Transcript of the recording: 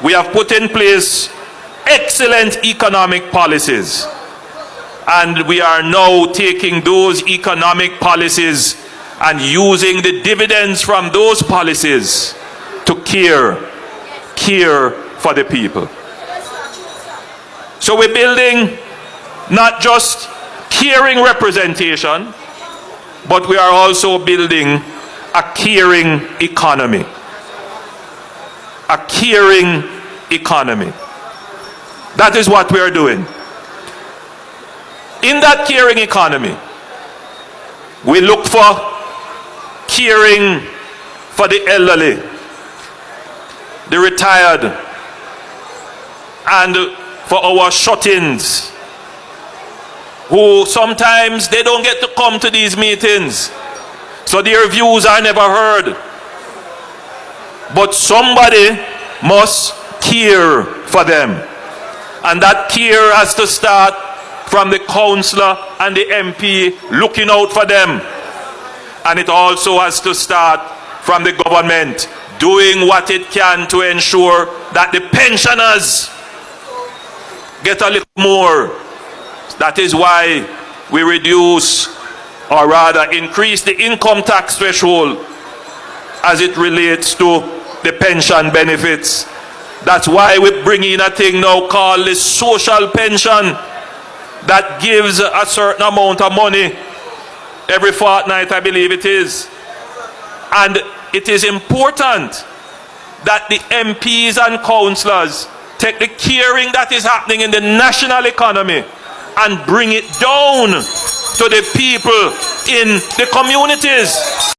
we have put in place excellent economic policies. And we are now taking those economic policies and using the dividends from those policies to care for the people. So we're building not just caring representation, but we are also building a caring economy. A caring economy. That is what we are doing. In that caring economy, we look for caring for the elderly, the retired, and for our shut-ins, who sometimes they don't get to come to these meetings, so their views are never heard. But somebody must care for them. And that care has to start from the councillor and the MP looking out for them. And it also has to start from the government doing what it can to ensure that the pensioners get a little more. That is why we reduce, or rather increase, the income tax threshold as it relates to the pension benefits. That's why we bring in a thing now called the social pension that gives a certain amount of money every fortnight, I believe it is. And it is important that the MPs and councillors take the caring that is happening in the national economy and bring it down to the people in the communities.